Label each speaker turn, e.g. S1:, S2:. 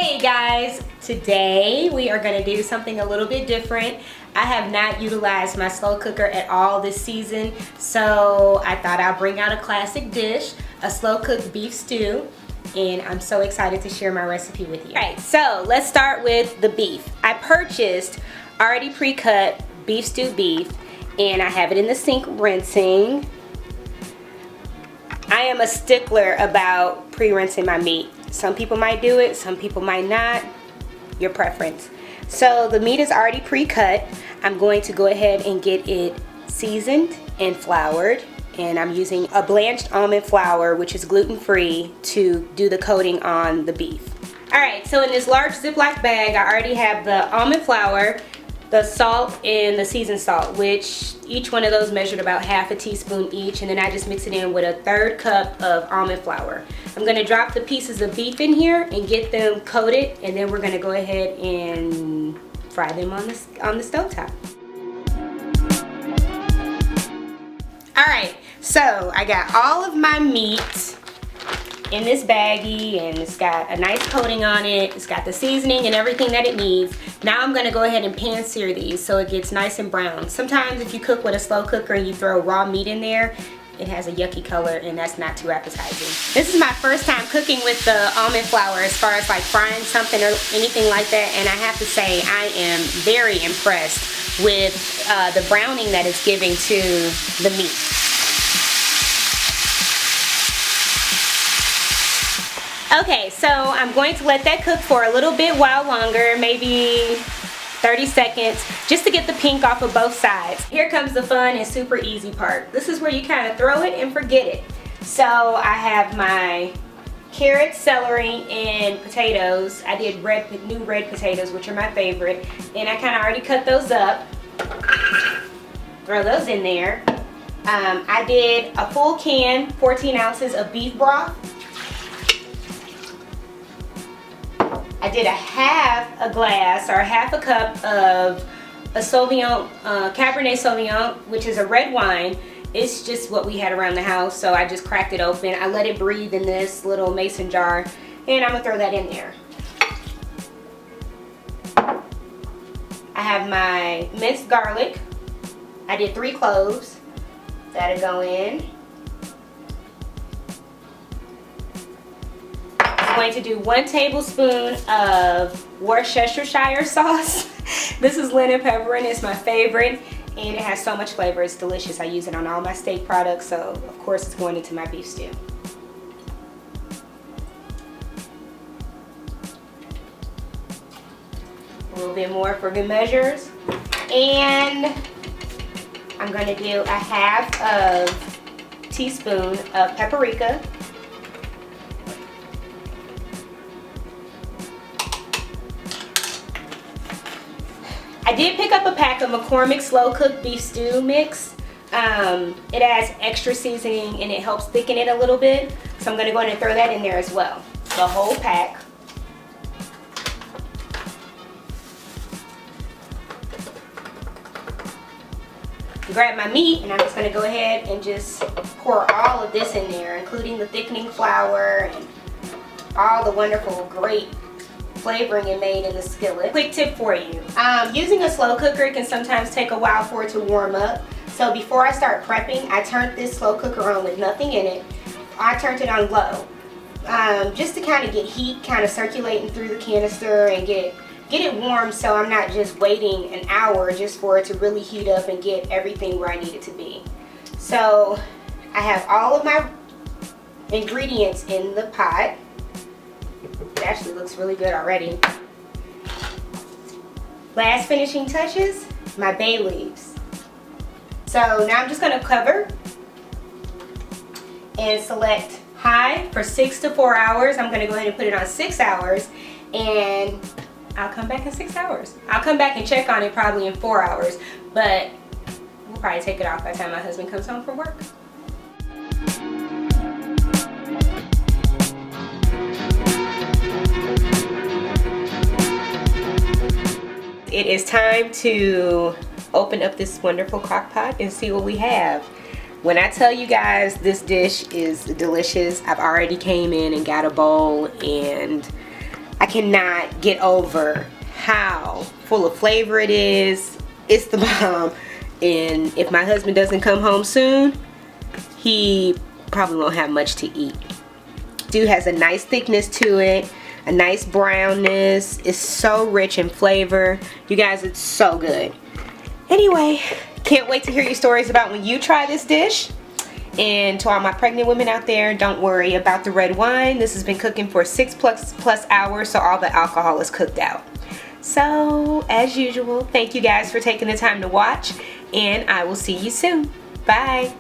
S1: Hey guys, today we are going to do something a little bit different. I have not utilized my slow cooker at all this season, so I thought I'd bring out a classic dish, a slow cooked beef stew, and I'm so excited to share my recipe with you. Alright, so let's start with the beef. I purchased already pre-cut beef stew beef, and I have it in the sink rinsing. I am a stickler about pre-rinsing my meat. Some people might do it, some people might not. Your preference. So the meat is already pre-cut. I'm going to go ahead and get it seasoned and floured. And I'm using a blanched almond flour, which is gluten-free, to do the coating on the beef. Alright, so in this large Ziploc bag, I already have the almond flour, the salt, and the seasoned salt, which each one of those measured about half a teaspoon each, and then I just mix it in with a 1/3 cup of almond flour. I'm going to drop the pieces of beef in here and get them coated, and then we're going to go ahead and fry them on the stove top. Alright, so I got all of my meat in this baggie, and it's got a nice coating on it. It's got the seasoning and everything that it needs. Now I'm going to go ahead and pan sear these so it gets nice and brown. Sometimes if you cook with a slow cooker and you throw raw meat in there, it has a yucky color, and that's not too appetizing. This is my first time cooking with the almond flour as far as like frying something or anything like that, and I have to say I am very impressed with the browning that it's giving to the meat. Okay, so I'm going to let that cook for a little bit while longer, maybe 30 seconds, just to get the pink off of both sides. Here comes the fun and super easy part. This is where you kind of throw it and forget it. So I have my carrots, celery, and potatoes. I did new red potatoes, which are my favorite, and I kind of already cut those up. Throw those in there. I did a full can, 14 ounces of beef broth. I did a half a glass or half a cup of a Sauvignon, Cabernet Sauvignon, which is a red wine. It's just what we had around the house, so I just cracked it open. I let it breathe in this little mason jar, and I'm gonna throw that in there. I have my minced garlic. I did 3 cloves. That'll go in. I'm going to do 1 tablespoon of Worcestershire sauce. This is lemon pepper, and it's my favorite, and it has so much flavor. It's delicious. I use it on all my steak products, so of course it's going into my beef stew. A little bit more for good measures, and I'm going to do a half of teaspoon of paprika. I did pick up a pack of McCormick slow cooked beef stew mix. It adds extra seasoning and it helps thicken it a little bit. So I'm going to go ahead and throw that in there as well. The whole pack. Grab my meat, and I'm just going to go ahead and just pour all of this in there, including the thickening flour and all the wonderful, great flavoring it made in the skillet. Quick tip for you. Using a slow cooker can sometimes take a while for it to warm up. So before I start prepping, I turned this slow cooker on with nothing in it. I turned it on low. Just to kind of get heat kind of circulating through the canister and get it warm, so I'm not just waiting an hour just for it to really heat up and get everything where I need it to be. So I have all of my ingredients in the pot. It actually looks really good already. Last finishing touches, my bay leaves. So now I'm just going to cover and select high for 6 to 4 hours. I'm going to go ahead and put it on 6 hours, and I'll come back in 6 hours. I'll come back and check on it probably in 4 hours, but we'll probably take it off by the time my husband comes home from work. It is time to open up this wonderful crock pot and see what we have. When I tell you guys this dish is delicious, I've already came in and got a bowl, and I cannot get over how full of flavor it is. It's the bomb. And if my husband doesn't come home soon, he probably won't have much to eat. Dude has a nice thickness to it, a nice brownness. It's so rich in flavor. You guys, it's so good. Anyway, can't wait to hear your stories about when you try this dish. And to all my pregnant women out there, don't worry about the red wine. This has been cooking for 6+ hours, so all the alcohol is cooked out. So, as usual, thank you guys for taking the time to watch, and I will see you soon. Bye.